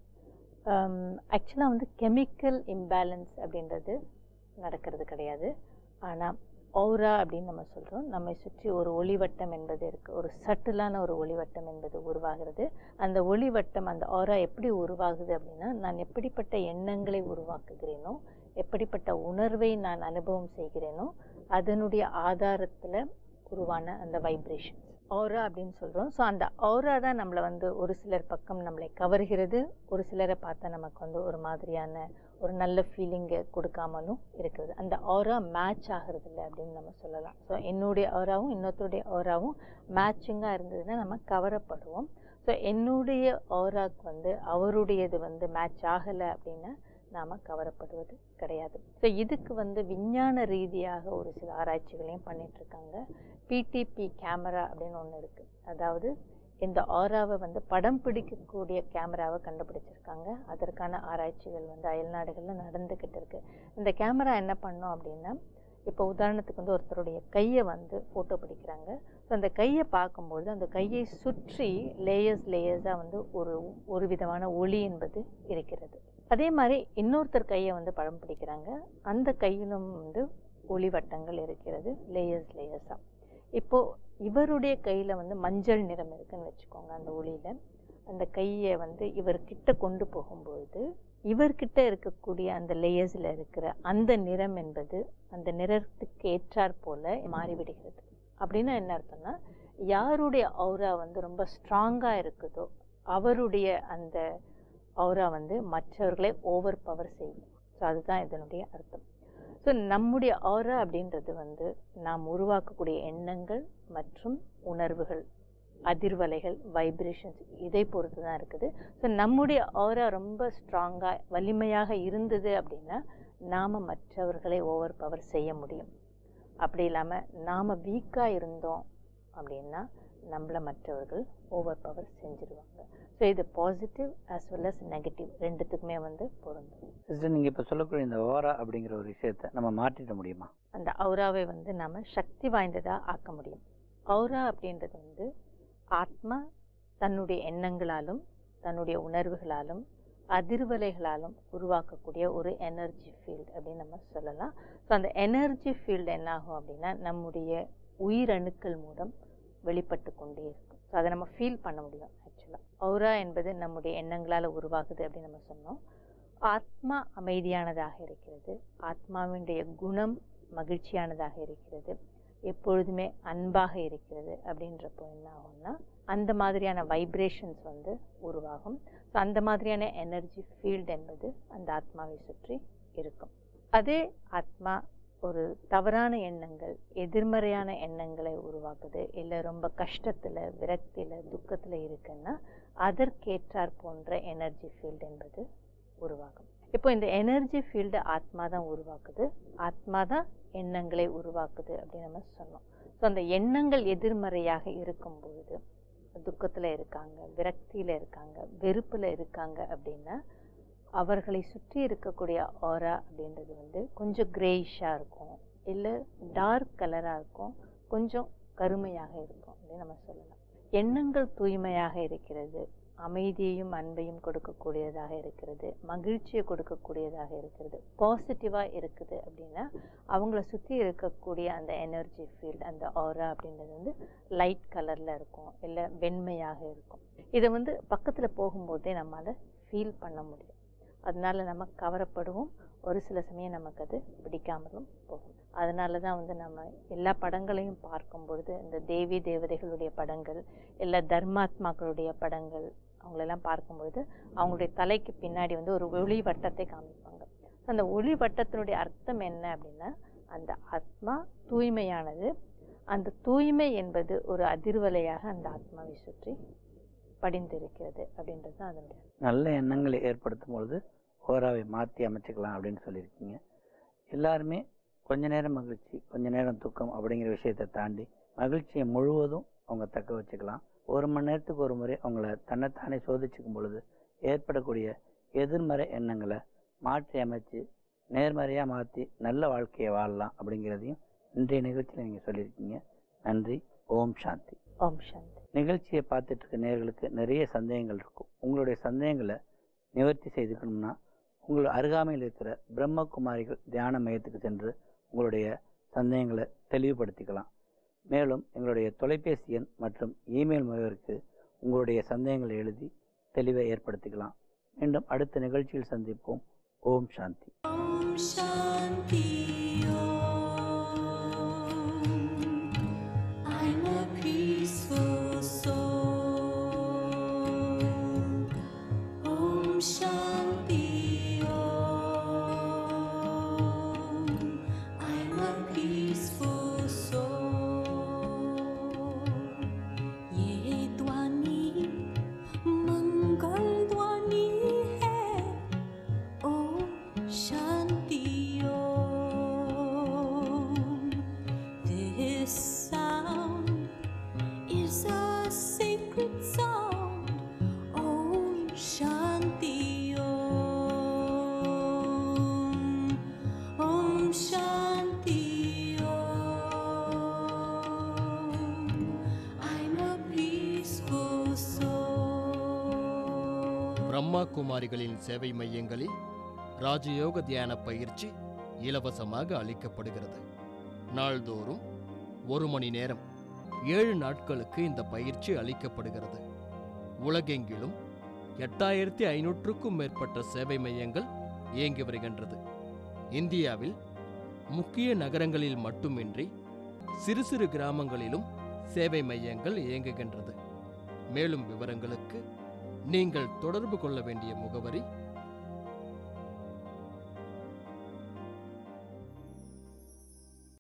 ஆக்சுவலாக வந்து கெமிக்கல் இம்பேலன்ஸ் அப்படின்றது நடக்கிறது கிடையாது. ஆனால் ஔரா அப்படின்னு நம்ம சொல்கிறோம். நம்மை சுற்றி ஒரு ஒளிவட்டம் என்பது இருக்குது, ஒரு சட்டிலான ஒரு ஒளிவட்டம் என்பது உருவாகிறது. அந்த ஒளிவட்டம் அந்த ஔரா எப்படி உருவாகுது அப்படின்னா, நான் எப்படிப்பட்ட எண்ணங்களை உருவாக்குகிறேனோ, எப்படிப்பட்ட உணர்வை நான் அனுபவம் செய்கிறேனோ அதனுடைய ஆதாரத்தில் உருவான அந்த வைப்ரேஷன் ஔரா அப்படின்னு சொல்கிறோம். ஸோ அந்த ஔரா தான் நம்மளை வந்து ஒரு சிலர் பக்கம் நம்மளை கவர்கிறது, ஒரு சிலரை பார்த்தா நமக்கு வந்து ஒரு மாதிரியான ஒரு நல்ல ஃபீலிங்கை கொடுக்காமலும் இருக்குது. அந்த ஔரா மேட்ச் ஆகிறது இல்லை அப்படின்னு நம்ம சொல்லலாம். ஸோ என்னுடைய ஔராவும் இன்னொருத்தருடைய ஔராவும் மேட்சிங்காக இருந்ததுன்னா நம்ம கவரப்படுவோம். ஸோ என்னுடைய ஔராக்கு வந்து அவருடையது வந்து மேட்ச் ஆகலை அப்படின்னா நாம் கவரப்படுவது கிடையாது. ஸோ இதுக்கு வந்து விஞ்ஞான ரீதியாக ஒரு சில ஆராய்ச்சிகளையும் பண்ணிகிட்ருக்காங்க. பிடிபி கேமரா அப்படின்னு ஒன்று இருக்குது. அதாவது இந்த ஆராவை வந்து படம் பிடிக்கக்கூடிய கேமராவை கண்டுபிடிச்சிருக்காங்க. அதற்கான ஆராய்ச்சிகள் வந்து அயல் நாடுகளில் நடந்துக்கிட்டு இருக்குது. இந்த கேமரா என்ன பண்ணோம் அப்படின்னா, இப்போ உதாரணத்துக்கு வந்து ஒருத்தருடைய கையை வந்து ஃபோட்டோ பிடிக்கிறாங்க. ஸோ அந்த கையை பார்க்கும்பொழுது அந்த கையை சுற்றி லேயர்ஸாக வந்து ஒரு விதமான ஒளி என்பது இருக்கிறது. அதே மாதிரி இன்னொருத்தர் கையை வந்து படம் பிடிக்கிறாங்க. அந்த கையிலும் வந்து ஒளிவட்டங்கள் இருக்கிறது, லேயர்ஸாக. இப்போது இவருடைய கையில் வந்து மஞ்சள் நிறம் இருக்குதுன்னு வச்சுக்கோங்க. அந்த ஒளியில் அந்த கையை வந்து இவர்கிட்ட கொண்டு போகும்பொழுது இவர்கிட்ட இருக்கக்கூடிய அந்த லேயர்ஸில் இருக்கிற அந்த நிறம் என்பது அந்த நிறத்துக்கு ஏற்றாற் போல மாறிவிடுகிறது. அப்படின்னா என்ன அர்த்தம்னா, யாருடைய ஔரா வந்து ரொம்ப ஸ்ட்ராங்காக இருக்குதோ அவருடைய அந்த ஔரா வந்து மற்றவர்களை ஓவர் பவர் செய்யும். ஸோ அதுதான் இதனுடைய அர்த்தம். ஸோ நம்முடைய ஔரா அப்படின்றது வந்து நாம் உருவாக்கக்கூடிய எண்ணங்கள் மற்றும் உணர்வுகள், அதிர்வலைகள், வைப்ரேஷன்ஸ், இதை பொறுத்து தான் இருக்குது. ஸோ நம்முடைய ஔரா ரொம்ப ஸ்ட்ராங்காக வலிமையாக இருந்தது அப்படின்னா நாம் மற்றவர்களை ஓவர் பவர் செய்ய முடியும். அப்படி இல்லாமல் நாம் வீக்காக இருந்தோம் அப்படின்னா நம்மளை மற்றவர்கள் ஓவர் பவர் செஞ்சுருவாங்க. ஸோ இது positive as well as negative ரெண்டுத்துக்குமே வந்து பொருந்தும். சிஸ்டர், நீங்கள் இப்போ சொல்லக்கூடிய இந்த ஓரா அப்படிங்கிற ஒரு விஷயத்தை நம்ம மாற்றிட முடியுமா? அந்த ஔராவை வந்து நாம் சக்தி வாய்ந்ததாக ஆக்க முடியும். ஔரா அப்படின்றது வந்து ஆத்மா தன்னுடைய எண்ணங்களாலும் தன்னுடைய உணர்வுகளாலும் அதிர்வலைகளாலும் உருவாக்கக்கூடிய ஒரு எனர்ஜி ஃபீல்டு அப்படின்னு நம்ம சொல்லலாம். ஸோ அந்த எனர்ஜி ஃபீல்டு என்ன ஆகும் அப்படின்னா நம்முடைய உயிரணுக்கள் மூலம் வெளிப்பட்டு கொண்டே இருக்கும். ஸோ அதை நம்ம ஃபீல் பண்ண முடியும். ஆக்சுவலாக ஔரா என்பது நம்முடைய எண்ணங்களால் உருவாகுது அப்படின்னு நம்ம சொன்னோம். ஆத்மா அமைதியானதாக இருக்கிறது, ஆத்மாவினுடைய குணம் மகிழ்ச்சியானதாக இருக்கிறது, எப்பொழுதுமே அன்பாக இருக்கிறது. அப்படின்றப்போ என்ன ஆகும்னா அந்த மாதிரியான வைப்ரேஷன்ஸ் வந்து உருவாகும். ஸோ அந்த மாதிரியான எனர்ஜி ஃபீல்டு என்பது அந்த ஆத்மாவை சுற்றி இருக்கும். அதே ஆத்மா ஒரு தவறான எண்ணங்கள், எதிர்மறையான எண்ணங்களை உருவாக்குது, இல்லை ரொம்ப கஷ்டத்தில், விரக்தியில், துக்கத்தில் இருக்குன்னா அதற்கேற்றார் போன்ற எனர்ஜி ஃபீல்டு என்பது உருவாகும். இப்போ இந்த எனர்ஜி ஃபீல்டு ஆத்மா தான் உருவாக்குது, ஆத்மா தான் எண்ணங்களை உருவாக்குது அப்படின்னு நம்ம சொன்னோம். ஸோ அந்த எண்ணங்கள் எதிர்மறையாக இருக்கும் பொழுது துக்கத்தில் இருக்காங்க, விரக்தியில் இருக்காங்க, வெறுப்பில் இருக்காங்க அப்படின்னா அவர்களை சுற்றி இருக்கக்கூடிய ஆரா அப்படின்றது வந்து கொஞ்சம் கிரேயிஷாக இருக்கும், இல்லை டார்க் கலராக இருக்கும், கொஞ்சம் கருமையாக இருக்கும் அப்படின்னு நம்ம சொல்லலாம். எண்ணங்கள் தூய்மையாக இருக்கிறது, அமைதியையும் அன்பையும் கொடுக்கக்கூடியதாக இருக்கிறது, மகிழ்ச்சியை கொடுக்கக்கூடியதாக இருக்கிறது, பாசிட்டிவாக இருக்குது அப்படின்னா அவங்கள சுற்றி இருக்கக்கூடிய அந்த எனர்ஜி ஃபீல்டு, அந்த ஆரா அப்படின்றது வந்து லைட் கலரில் இருக்கும், இல்லை வெண்மையாக இருக்கும். இதை வந்து பக்கத்தில் போகும்போதே நம்மளால் ஃபீல் பண்ண முடியும். அதனால நம்ம கவரப்படுவோம். ஒரு சில சமயம் நமக்கு அது பிடிக்காமலும் போகும். அதனால தான் வந்து நம்ம எல்லா படங்களையும் பார்க்கும் பொழுது இந்த தேவி தேவதைகளுடைய படங்கள், இல்லை தர்மாத்மாக்களுடைய படங்கள், அவங்களெல்லாம் பார்க்கும்பொழுது அவங்களுடைய தலைக்கு பின்னாடி வந்து ஒரு ஒளி வட்டத்தை காமிப்பாங்க. அந்த ஒளி வட்டத்தினுடைய அர்த்தம் என்ன அப்படின்னா அந்த ஆத்மா தூய்மையானது, அந்த தூய்மை என்பது ஒரு அதிர்வலையாக அந்த ஆத்மாவை சுற்றி படிந்திருக்கிறது அப்படின்றது தான் அதனுடைய. நல்ல எண்ணங்களை ஏற்படுத்தும் பொழுது ஓராவை மாற்றி அமைச்சிக்கலாம் அப்படின்னு சொல்லியிருக்கீங்க. எல்லாருமே கொஞ்ச நேரம் மகிழ்ச்சி, கொஞ்ச நேரம் துக்கம் அப்படிங்கிற விஷயத்தை தாண்டி மகிழ்ச்சியை முழுவதும் அவங்க தக்க வச்சுக்கலாம். 1 மணி நேரத்துக்கு ஒரு முறை அவங்கள தன்னைத்தானே சோதிச்சுக்கும் பொழுது ஏற்படக்கூடிய எதிர்மறை எண்ணங்களை மாற்றி அமைச்சு நேர்மறையாக மாற்றி நல்ல வாழ்க்கையை வாழலாம் அப்படிங்கிறதையும் இன்றைய நிகழ்ச்சியில் நீங்கள் சொல்லியிருக்கீங்க. நன்றி. ஓம் சாந்தி. ஓம் சாந்தி. நிகழ்ச்சியை பார்த்துட்டு இருக்க நேயர்களுக்கு நிறைய சந்தேகங்கள் இருக்கும். உங்களுடைய சந்தேகங்களை நிவர்த்தி செய்துக்கணும்னா உங்கள் அருகாமையில் இருக்கிற பிரம்மகுமாரிகள் தியான மையத்துக்கு சென்று உங்களுடைய சந்தேகங்களை தெளிவுபடுத்திக்கலாம். மேலும் எங்களுடைய தொலைபேசி எண் மற்றும் இமெயில் முகவருக்கு உங்களுடைய சந்தேகங்களை எழுதி தெளிவை ஏற்படுத்திக்கலாம். மீண்டும் அடுத்த நிகழ்ச்சியில் சந்திப்போம். ஓம் சாந்தி. ஓம் சாந்தி. I'm a peaceful soul. Om Shanti Om. I'm a peaceful soul. ये ध्वनि मंगल ध्वनि है. Om Shanti Om. This sound is a sacred sound. Om Shanti Om. Om Shanti Om. I'm a peaceful soul. Brahma குமாரிகளின் சேவை மையங்களில் ராஜயோக தியான பயிற்சி இலவசமாக அளிக்கப்படுகிறது. நாள்தோறும் 1 மணி நேரம் 7 நாட்களுக்கு இந்த பயிற்சி அளிக்கப்படுகிறது. உலகெங்கிலும் 8500க்கும் மேற்பட்ட சேவை மையங்கள் இயங்கி வருகின்றது. இந்தியாவில் முக்கிய நகரங்களில் மட்டுமின்றி சிறு சிறு கிராமங்களிலும் சேவை மையங்கள் இயங்குகின்றது. மேலும் விவரங்களுக்கு நீங்கள் தொடர்பு கொள்ள வேண்டிய முகவரி